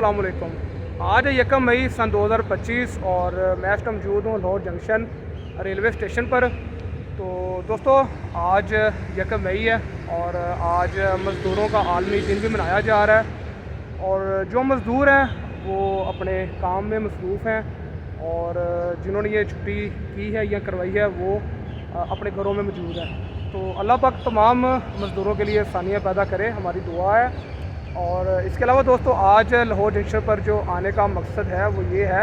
अस्सलाम वालेकुम। आज है 1 मई सन 2025 और मैं इस टाइम मौजूद हूँ लाहौर जंक्शन रेलवे स्टेशन पर। तो दोस्तों आज 1 मई है और आज मज़दूरों का आलमी दिन भी मनाया जा रहा है और जो मज़दूर हैं वो अपने काम में मसरूफ़ हैं और जिन्होंने ये छुट्टी की है या करवाई है वो अपने घरों में मौजूद हैं। तो अल्लाह पाक तमाम मज़दूरों के लिए आसानियाँ पैदा करे, हमारी दुआ है। और इसके अलावा दोस्तों आज लाहौर जंक्शन पर जो आने का मकसद है वो ये है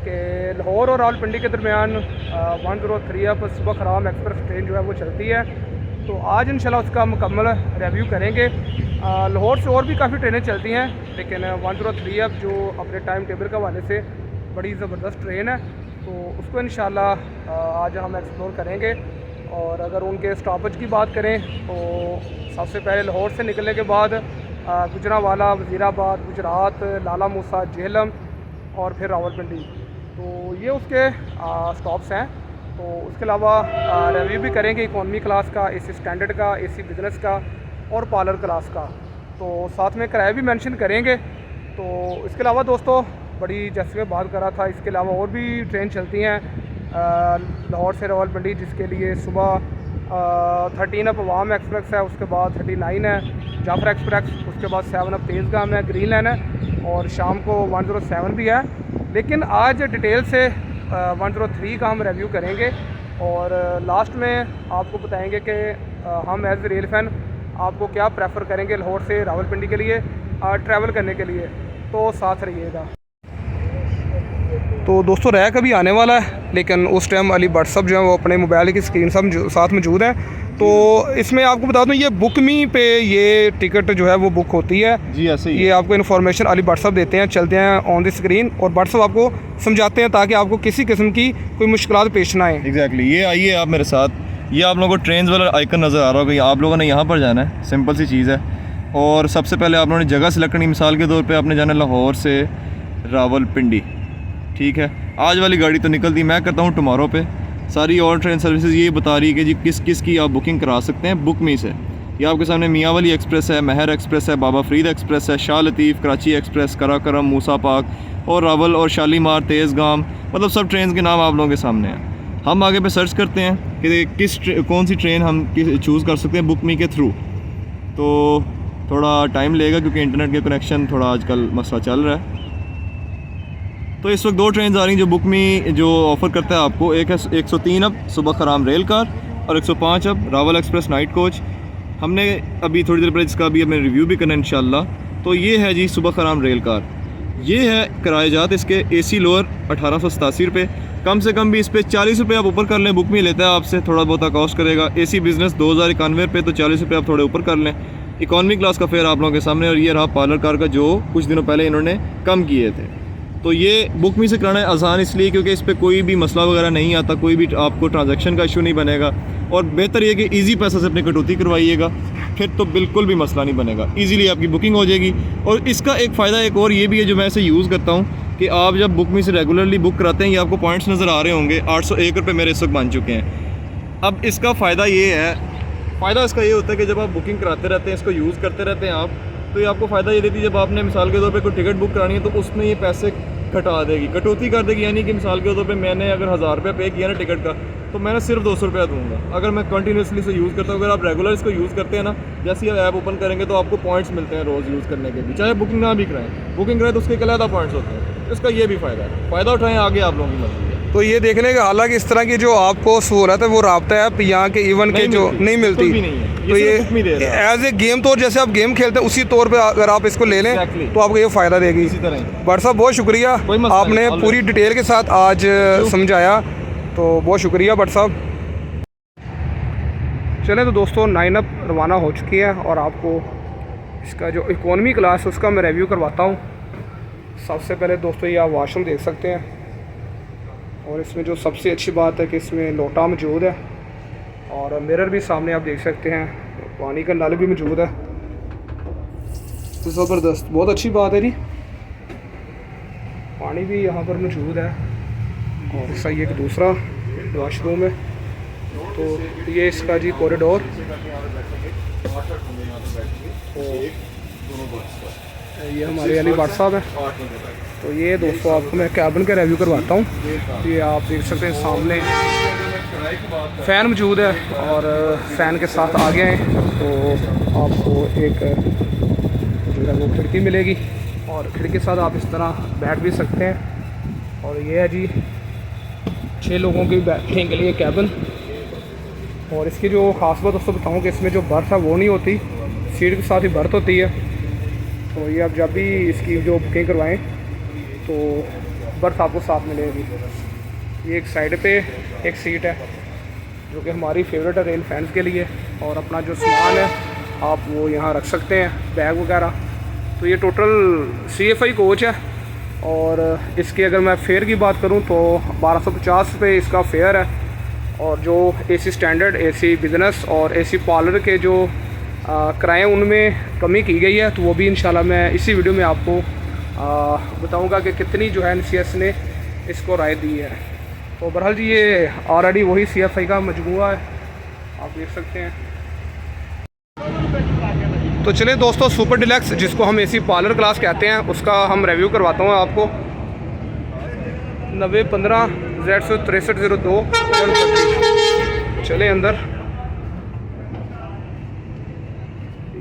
कि लाहौर और रावलपिंडी के दरमियान 103 अब सुबह खराम एक्सप्रेस ट्रेन जो है वो चलती है। तो आज इंशाल्लाह उसका मुकम्मल रिव्यू करेंगे। लाहौर से और भी काफ़ी ट्रेनें चलती हैं लेकिन 103 अब जो अपने टाइम टेबल के हवाले से बड़ी ज़बरदस्त ट्रेन है तो उसको इंशाल्लाह आज हम एक्सप्लोर करेंगे। और अगर उनके स्टॉपेज की बात करें तो सबसे पहले लाहौर से निकलने के बाद गुजरांवाला, वज़ीराबाद, गुजरात, लाला मूसा, जेहलम और फिर रावलपिंडी, तो ये उसके स्टॉप्स हैं। तो उसके अलावा रिव्यू भी करेंगे इकॉनमी क्लास का, एसी स्टैंडर्ड का, एसी बिज़नेस का और पार्लर क्लास का। तो साथ में किराया भी मेंशन करेंगे। तो इसके अलावा दोस्तों बड़ी जैसे मैं बात कर रहा था, इसके अलावा और भी ट्रेन चलती हैं लाहौर से रावलपिंडी, जिसके लिए सुबह 13 अप अवाम एक्सप्रेस है, उसके बाद 39 है जाफर एक्सप्रेस, उसके बाद 7 अप तेज़गाम है, ग्रीन लाइन है और शाम को 107 भी है। लेकिन आज डिटेल से 103 का हम रिव्यू करेंगे और लास्ट में आपको बताएंगे कि हम एज ए रेल फ़ैन आपको क्या प्रेफर करेंगे लाहौर से रावलपिंडी के लिए ट्रैवल करने के लिए। तो साथ रहिएगा। तो दोस्तों रैक अभी आने वाला है लेकिन उस टाइम अली भट्ट साहब जो है वो अपने मोबाइल की स्क्रीन साथ मौजूद है। तो इसमें आपको बता दूं ये बुक मी पे ये टिकट जो है वो बुक होती है जी, ऐसे ही ये आपको इन्फॉर्मेशन अली भट्ट साहब देते हैं, चलते हैं ऑन द स्क्रीन और भट्ट साहब आपको समझाते हैं ताकि आपको किसी किस्म की कोई मुश्किलात पेश ना आए। एग्जैक्टली ये आइए आप मेरे साथ, ये आप लोगों को ट्रेन वाला आइकन नज़र आ रहा होगा, आप लोगों ने यहाँ पर जाना है, सिंपल सी चीज़ है। और सबसे पहले आप लोगों ने जगह सेलेक्ट करनी, मिसाल के तौर पर आपने जाना लाहौर से रावलपिंडी, ठीक है। आज वाली गाड़ी तो निकल दी, मैं करता हूँ टुमारो पे। सारी और ट्रेन सर्विसेज ये बता रही है कि जी किस किस की आप बुकिंग करा सकते हैं बुक मी से। ये आपके सामने मियाँ वाली एक्सप्रेस है, महर एक्सप्रेस है, बाबा फरीद एक्सप्रेस है, शाह लतीफ़, कराची एक्सप्रेस, कराकरम, मूसा पाक और रावल और शालीमार, तेज़गाम, मतलब सब ट्रेन के नाम आप लोगों के सामने हैं। हम आगे पे सर्च करते हैं कि कौन सी ट्रेन हम चूज़ कर सकते हैं बुक मी के थ्रू। तो थोड़ा टाइम लेगा क्योंकि इंटरनेट के कनेक्शन थोड़ा आजकल मसला चल रहा है। तो इस वक्त 2 ट्रेन आ रही हैं जो बुक मी जो ऑफ़र करता है आपको। एक है 103 अब सुबह खराम रेल कार और 105 अब रावल एक्सप्रेस नाइट कोच। हमने अभी थोड़ी देर पहले इसका भी हमें रिव्यू भी करना है इंशाल्लाह। तो ये है जी सुबह खराम रेल कार, ये है किराएजात इसके। एसी लोअर 1887 रुपये, कम से कम भी इस पर 40 रुपये आप ऊपर कर लें, बुक मी लेता है आपसे थोड़ा बहुत कॉस्ट करेगा। एसी बिज़नेस 2091 रुपये, तो 40 रुपये आप थोड़े ऊपर कर लें। इकॉनमी क्लास का फेयर आप लोगों के सामने। और ये रहा पार्लर कार का जो कुछ दिनों पहले इन्होंने कम किए थे। तो ये बुक मी से कराना है आसान इसलिए क्योंकि इस पर कोई भी मसला वगैरह नहीं आता, कोई भी आपको ट्रांजैक्शन का इशू नहीं बनेगा। और बेहतर ये कि इजी पैसे से अपनी कटौती करवाइएगा, फिर तो बिल्कुल भी मसला नहीं बनेगा, इजीली आपकी बुकिंग हो जाएगी। और इसका एक फ़ायदा एक और ये भी है जो मैं इसे यूज़ करता हूँ कि आप जब बुक मी से रेगुलरली बुक कराते हैं ये आपको पॉइंट्स नज़र आ रहे होंगे, 801 रुपये मेरे इस वक्त बन चुके हैं। अब इसका फ़ायदा ये है, फ़ायदा इसका ये होता है कि जब आप बुकिंग कराते रहते हैं, इसको यूज़ करते रहते हैं आप, तो ये आपको फ़ायदा ये देती है जब आपने मिसाल के तौर पे कोई टिकट बुक करानी है तो उसमें ये पैसे घटा देगी, कटौती कर देगी। यानी कि मिसाल के तौर पे मैंने अगर 1000 रुपये पे किया ना टिकट का, तो मैंने सिर्फ 200 रुपया दूँगा अगर मैं कंटिन्यूसली इसे यूज़ करता हूँ। अगर आप रेगुलर इसको यूज़ करते हैं ना, जैसे ही ऐप ओपन करेंगे तो आपको पॉइंट्स मिलते हैं रोज़ यूज़ करने के भी, चाहे बुकिंग ना भी कराएं। बुकिंग कराएं तो उसके एक अलग पॉइंट्स होते हैं। इसका ये भी फ़ायदा है, फ़ायदा उठाएँ, आगे आप लोगों की मर्ज़ी है। तो ये देखने का हालांकि इस तरह की जो आपको सहूलत है वो राब्ता है यहाँ के इवेंट के जो नहीं मिलती, तो ये एज ए गेम तौर जैसे आप गेम खेलते हैं उसी तौर पे अगर आप इसको ले लें तो आपको ये फ़ायदा देगी। भट्ट साहब बहुत शुक्रिया, आपने पूरी डिटेल के साथ आज समझाया, तो बहुत शुक्रिया भट्ट साहब। चलें तो दोस्तों 9 अप रवाना हो चुकी है और आपको इसका जो इकोनॉमी क्लास उसका मैं रिव्यू करवाता हूँ। सबसे पहले दोस्तों ये आप वाशरूम देख सकते हैं और इसमें जो सबसे अच्छी बात है कि इसमें लोटा मौजूद है और मिरर भी सामने आप देख सकते हैं, पानी का नल भी मौजूद है। तो ज़बरदस्त, बहुत अच्छी बात है जी, पानी भी यहाँ पर मौजूद है। और इसका ये एक दूसरा वाशरूम है, तो ये इसका जी कॉरिडोर। ये हमारे अली भट्ट साहब हैं। तो ये दोस्तों आपको मैं कैबिन का रिव्यू करवाता हूँ। ये आप देख सकते हैं सामने फ़ैन मौजूद है और फ़ैन के साथ आगे हैं तो आपको एक जो है वो खिड़की मिलेगी और खिड़की के साथ आप इस तरह बैठ भी सकते हैं। और ये है जी 6 लोगों की बैठने के लिए कैबिन। और इसकी जो ख़ास बात दोस्तों बताऊँ कि इसमें जो बर्थ है वो नहीं होती, सीट के साथ ही बर्थ होती है। तो ये आप जब भी इसकी जो बुकिंग करवाएं तो बर्थ आपको साथ मिलेगी। ये एक साइड पे एक सीट है जो कि हमारी फेवरेट है रेल फैंस के लिए। और अपना जो सामान है आप वो यहाँ रख सकते हैं, बैग वगैरह। तो ये टोटल CFI कोच है और इसकी अगर मैं फेयर की बात करूँ तो 1250 रुपये इसका फेयर है। और जो AC स्टैंडर्ड, AC बिज़नेस और AC पार्लर के जो किराए उनमें कमी की गई है तो वो भी इंशाल्लाह मैं इसी वीडियो में आपको बताऊंगा कि कितनी जो है NCS ने इसको राय दी है। तो बहरहाल जी ये ऑलरेडी वही CFI का मजमूआ है, आप देख सकते हैं। तो चलिए दोस्तों सुपर डिलक्स जिसको हम AC पार्लर क्लास कहते हैं उसका हम रिव्यू करवाता हूँ आपको। 9015 Z6302 चले अंदर।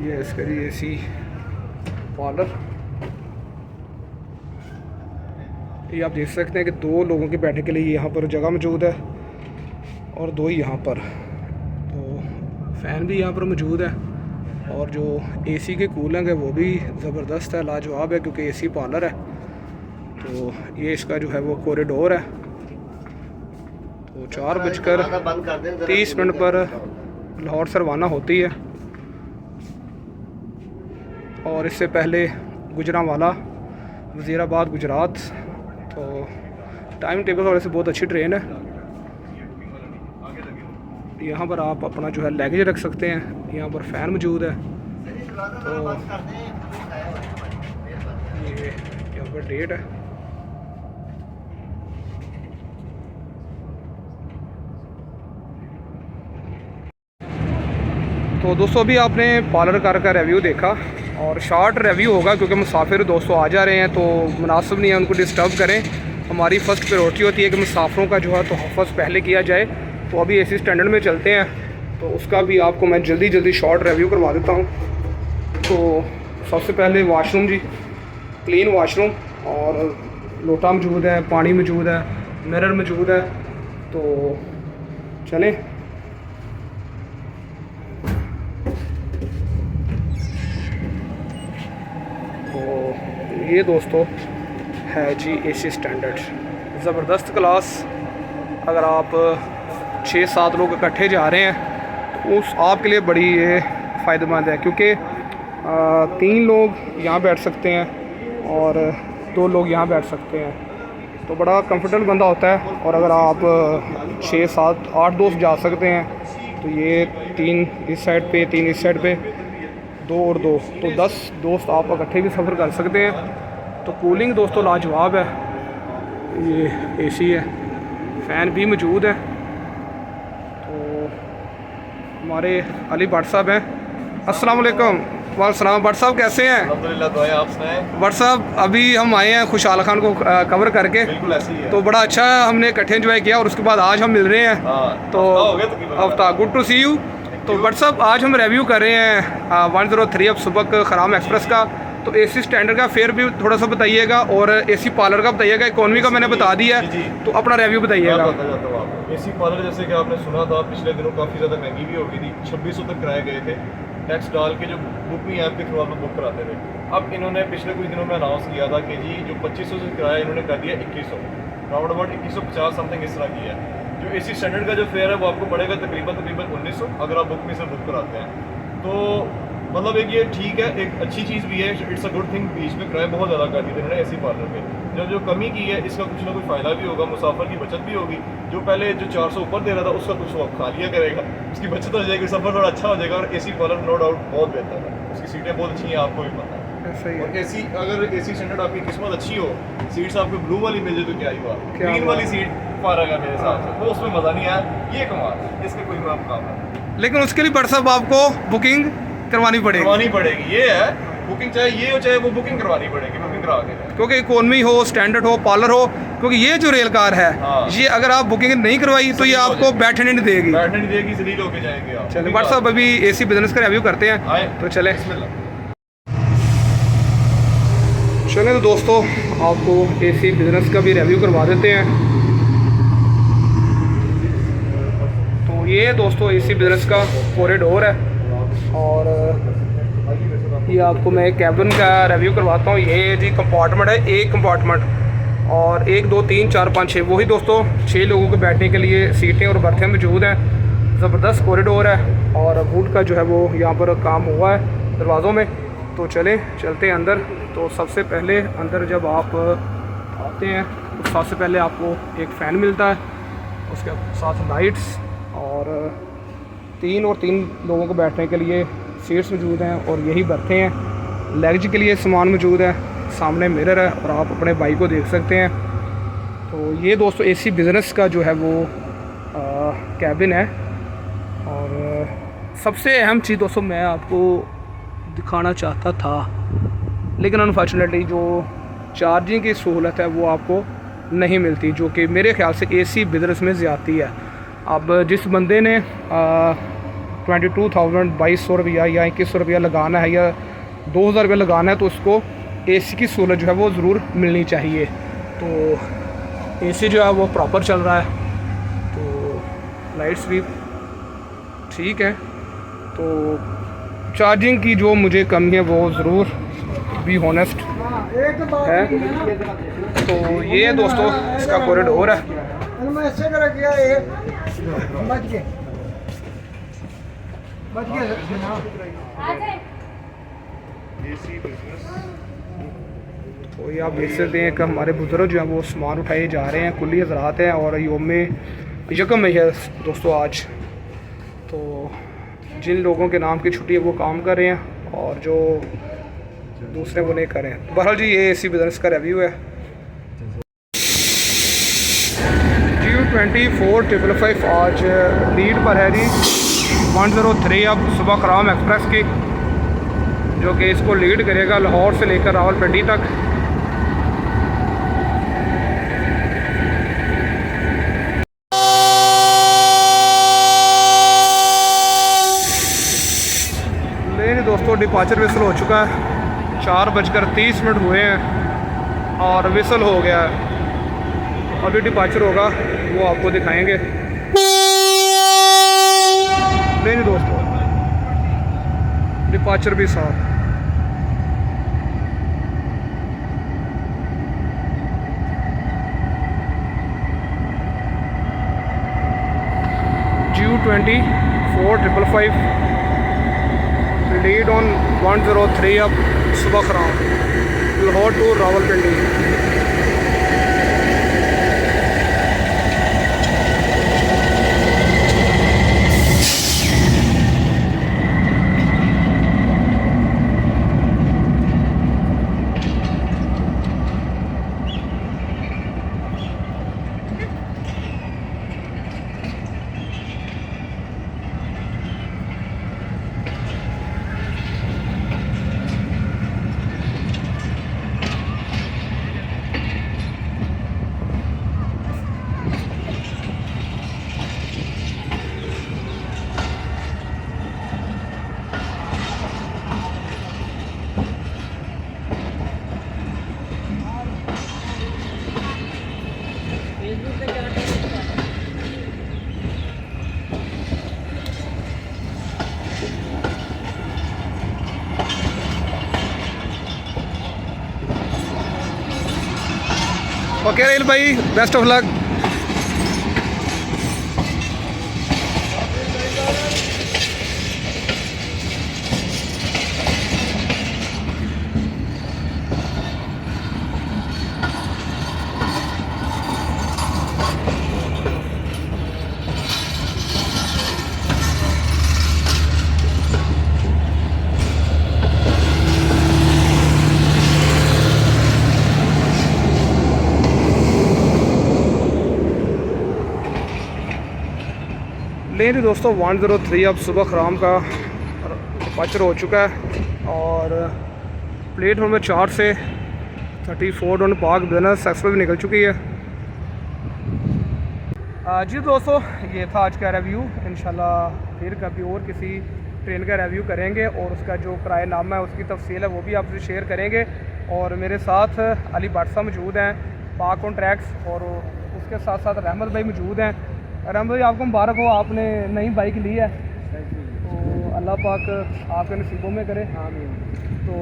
ये इसका जी AC पार्लर, ये आप देख सकते हैं कि 2 लोगों के बैठने के लिए यहाँ पर जगह मौजूद है और 2 ही यहाँ पर। तो फ़ैन भी यहाँ पर मौजूद है और जो AC के कूलिंग है वो भी ज़बरदस्त है, लाजवाब है क्योंकि AC पार्लर है। तो ये इसका जो है वो कॉरिडोर है। तो 4:30 पर लाहौर से रवाना होती है और इससे पहले गुजरांवाला, वज़ीराबाद, गुजरात। तो टाइम टेबल वाले से बहुत अच्छी ट्रेन है। यहाँ पर आप अपना जो है लगेज रख सकते हैं, यहाँ पर फ़ैन मौजूद है। तो ये यहाँ पर डेट है। तो दोस्तों अभी आपने पार्लर कार का रिव्यू देखा और शॉर्ट रिव्यू होगा क्योंकि मुसाफिर दोस्तों आ जा रहे हैं तो मुनासिब नहीं है उनको डिस्टर्ब करें। हमारी फ़र्स्ट प्रायोरिटी होती है कि मुसाफिरों का जो है तो हफ़्ज़ पहले किया जाए। तो अभी AC स्टैंडर्ड में चलते हैं तो उसका भी आपको मैं जल्दी शॉर्ट रिव्यू करवा देता हूँ। तो सबसे पहले वाशरूम जी, क्लीन वाशरूम और लोटा मौजूद है, पानी मौजूद है, मिरर मौजूद है। तो चलें। तो ये दोस्तों है जी AC स्टैंडर्ड, ज़बरदस्त क्लास। अगर आप 6-7 लोग इकट्ठे जा रहे हैं तो उस आपके लिए बड़ी ये फ़ायदेमंद है क्योंकि 3 लोग यहाँ बैठ सकते हैं और 2 लोग यहाँ बैठ सकते हैं। तो बड़ा कंफर्टेबल बंदा होता है। और अगर आप 6-7-8 दोस्त जा सकते हैं तो ये 3 इस साइड पे, 3 इस साइड पे, 2 और 2, तो 10 दोस्त आप इकट्ठे भी सफ़र कर सकते हैं। तो कूलिंग दोस्तों लाजवाब है। ये AC है, फ़ैन भी मौजूद है। तो हमारे अली भट्ट साहब हैं। अस्सलाम वालेकुम। वालेकुम भट्ट साहब, कैसे हैं? अल्हम्दुलिल्लाह, दुआ है, आप सुनाएं। भट्ट साहब अभी हम आए हैं खुशहाल खान को कवर करके। बिल्कुल ऐसे ही है। तो बड़ा अच्छा हमने इकट्ठे एंजॉय किया और उसके बाद आज हम मिल रहे हैं। तो हफ्ता गुड टू सी यू। तो भट्ट साहब आज हम रिव्यू कर रहे हैं 103 अब सुबह खराम एक्सप्रेस का। तो AC स्टैंडर्ड का फेयर भी थोड़ा सा बताइएगा और AC पार्लर का बताइएगा। इकोनॉमी का मैंने बता दिया है तो अपना रिव्यू बताइएगा। AC पार्लर जैसे कि आपने सुना था पिछले दिनों काफ़ी ज़्यादा महंगी भी हो गई थी, 2600 तक कराए गए थे। टैक्स डाल के जो बुकिंग ऐप के थ्रू आप लोग बुक कराते थे। अब इन्होंने पिछले कुछ दिनों में अनाउंस किया था कि जी जो 2500 से किराया इन्होंने कर दिया 2100, राउंड अबाउट 2150 समथिंग इस तरह की है। जो AC स्टैंडर्ड का जो फेयर है वो आपको पड़ेगा तकरीबन 1900 अगर आप बुक में से बुक कराते हैं। तो मतलब एक ये ठीक है, एक अच्छी चीज़ भी है, इट्स अ गुड थिंग। बीच में किराए बहुत ज़्यादा कर दिए थे इन्होंने AC पार्लर में। जो कमी की है इसका कुछ ना कुछ फ़ायदा भी होगा, मुसाफिर की बचत भी होगी। जो पहले जो 400 ऊपर दे रहा था उसका कुछ वो खा लिया करेगा, उसकी बचत हो जाएगी, सफ़र थोड़ा अच्छा हो जाएगा। और AC पार्लर नो डाउट बहुत बेहतर है, उसकी सीटें बहुत अच्छी हैं, आपको भी पता है। और अगर AC स्टैंडर्ड आपकी किस्मत अच्छी हो, सीट्स आपको ब्लू वाली मिल जाए तो क्या ही हुआ, ग्रीन वाली सीट फारग है मेरे हिसाब से, तो उसमें मज़ा नहीं आया। ये कमाल है, इसका कोई काम है। लेकिन उसके लिए भट्ट साहब आपको बुकिंग करवानी पड़ेगी। ये है बुकिंग चाहे ये हो चाहे वो बुकिंग करवानी पड़ेगी, बुकिंग करा के। क्योंकि इकोनॉमी हो, स्टैंडर्ड हो, पार्लर हो, क्योंकि ये जो रेल कार है हाँ। ये अगर आप बुकिंग नहीं करवाई तो ये आपको बैठने नहीं देगी। बैठने नहीं देगी, जलील होके जाएंगे आप। चलिए बट साहब अभी AC बिजनेस का रिव्यू करते हैं, आए तो चले। बिस्मिल्लाह। चलें तो दोस्तों आपको AC बिजनेस का भी रिव्यू करवा देते हैं। तो ये दोस्तों AC बिजनेस का कॉरिडोर है और ये आपको मैं कैबिन का रिव्यू करवाता हूँ। ये जी कंपार्टमेंट है, एक कंपार्टमेंट और 1 2 3 4 5 6 वही दोस्तों 6 लोगों के बैठने के लिए सीटें और बर्थें मौजूद हैं। ज़बरदस्त कॉरिडोर है और वुड का जो है वो यहाँ पर काम हुआ है दरवाज़ों में। तो चलते हैं अंदर। तो सबसे पहले अंदर जब आप आते हैं तो सबसे पहले आपको एक फ़ैन मिलता है, उसके साथ लाइट्स और 3 लोगों को बैठने के लिए सीट्स मौजूद हैं और यही बर्थे हैं। लगेज के लिए सामान मौजूद है, सामने मिरर है और आप अपने बाइक को देख सकते हैं। तो ये दोस्तों AC बिज़नेस का जो है वो कैबिन है। और सबसे अहम चीज़ दोस्तों मैं आपको दिखाना चाहता था, लेकिन अनफॉर्चुनेटली जो चार्जिंग की सहूलत है वो आपको नहीं मिलती, जो कि मेरे ख़्याल से AC बिज़नेस में ज़्यादती है। अब जिस बंदे ने 22,000 रुपया या 2100 रुपया लगाना है या 2000 रुपया लगाना है तो उसको AC की सहूलत जो है वो ज़रूर मिलनी चाहिए। तो AC जो है वो प्रॉपर चल रहा है, तो लाइट्स भी ठीक है। तो चार्जिंग की जो मुझे कमी है वो ज़रूर बी ऑनेस्ट है। तो ये दोस्तों इसका कॉरिडोर है। तो ये आप देख सकते हैं कि हमारे बुज़ुर्ग जो हैं वो सामान उठाए जा रहे हैं, कुल्ली हज़रात हैं और यकम में है दोस्तों आज। तो जिन लोगों के नाम की छुट्टी है वो काम कर रहे हैं और जो दूसरे वो नहीं कर रहे हैं। बहरहाल जी ये AC बिज़नेस का रिव्यू है। GU2455 आज लीड पर है जी 103 अब सुबह खराम एक्सप्रेस की, जो कि इसको लीड करेगा लाहौर से लेकर रावलपिंडी तक। लेकिन दोस्तों डिपार्चर विसल हो चुका है, 4:30 हुए हैं और विसल हो गया है। अभी डिपार्चर होगा वो आपको दिखाएंगे। नहीं दोस्तों डिपार्चर भी साफ। GU2455 लीड ऑन 103 अब सुबह खराम Lahore to Rawalpindi. Okay rail भाई, बेस्ट ऑफ लक। लेकिन दोस्तों 103 अब सुबह खराम का डिपार्चर हो चुका है और प्लेटफॉर्म नंबर 4 से 34 डॉन पार्क बिजनेस एक्सप्रेस भी निकल चुकी है। जी दोस्तों, ये था आज का रिव्यू। इंशाल्लाह फिर कभी और किसी ट्रेन का रिव्यू करेंगे और उसका जो किराएनामा है उसकी तफसील है वो भी आपसे शेयर करेंगे। और मेरे साथ अली भट्ट साहब मौजूद हैं, पाक ऑन ट्रैक्स, और उसके साथ साथ रहमत भाई मौजूद हैं। रहमत भाई, आपको मुबारक हो, आपने नई बाइक ली है, तो अल्लाह पाक आपके नसीबों में करे। तो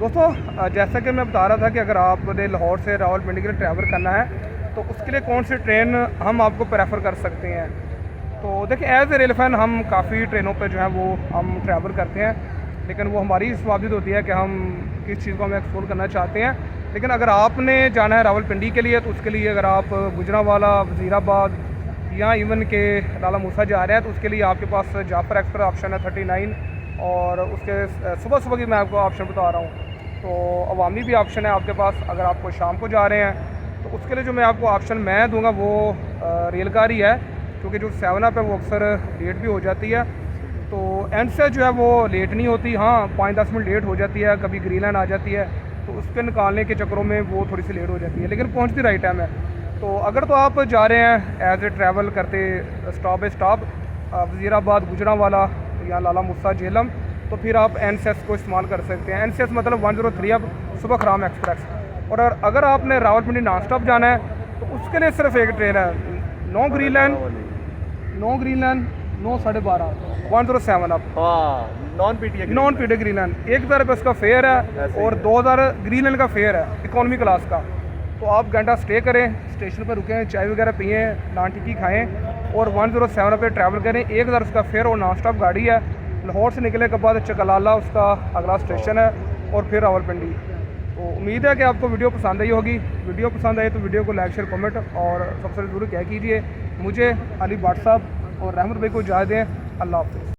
दोस्तों, जैसा कि मैं बता रहा था कि अगर आपने लाहौर से रावलपिंडी के लिए ट्रैवल करना है तो उसके लिए कौन सी ट्रेन हम आपको प्रेफर कर सकते हैं। तो देखिए, एज़ ए रेल फैन हम काफ़ी ट्रेनों पे जो है वो हम ट्रैवल करते हैं, लेकिन वो हमारी इस वाबित होती है कि हम किस चीज़ को हम एक्सप्लोर करना चाहते हैं। लेकिन अगर आपने जाना है रावलपिंडी के लिए तो उसके लिए अगर आप गुजरांवाला, वज़ीराबाद या इवन के लाला मूसा जा रहे हैं तो उसके लिए आपके पास जाफ़र एक्सप्रेस ऑप्शन है 39, और उसके सुबह सुबह की मैं आपको ऑप्शन बता रहा हूँ। तो अवामी भी ऑप्शन है आपके पास अगर आपको शाम को जा रहे हैं। तो उसके लिए जो मैं आपको ऑप्शन मैं दूंगा वो रेलगाड़ी है, क्योंकि जो 7 अप है वो अक्सर लेट भी हो जाती है। तो एंड से जो है वो लेट नहीं होती, हाँ 5-10 मिनट लेट हो जाती है, कभी ग्रीन लाइन आ जाती है तो उसके निकालने के चक्करों में वो थोड़ी सी लेट हो जाती है, लेकिन पहुंचती राइट टाइम है। तो अगर तो आप जा रहे हैं एज ए ट्रैवल करते stop by stop Wazirabad, Gujranwala या लाला मूसा, झेलम, तो फिर आप NCS को इस्तेमाल कर सकते हैं। NCS मतलब 103 अब सुबह खराम एक्सप्रेस। और अगर आपने रावलपिंडी नॉन स्टॉप जाना है तो उसके लिए सिर्फ एक ट्रेन है, 9 green line, 9:30, 107 up, non PT green line. 1,000 रुपये उसका फेयर है और 2,000 ग्रीन लाइन का फेयर है इकॉनमी क्लास का। तो आप घंटा स्टे करें, स्टेशन पर रुकें, चाय वगैरह पिएँ, नान टिक्की खाएँ और 107 रुपये ट्रैवल करें। 1,000 उसका फेयर और नॉन स्टॉप गाड़ी है। लाहौर से निकलने के बाद चकलाला उसका अगला स्टेशन है और फिर रावलपिंडी। तो उम्मीद है कि आपको वीडियो पसंद आई होगी। वीडियो पसंद आई तो वीडियो को लाइक, शेयर, कमेंट और सबसे ज़रूर क्या कीजिए, मुझे अली भट्ट साहब और रहमत भाई को इजाज़त दें। अल्लाह हाफ़िज़।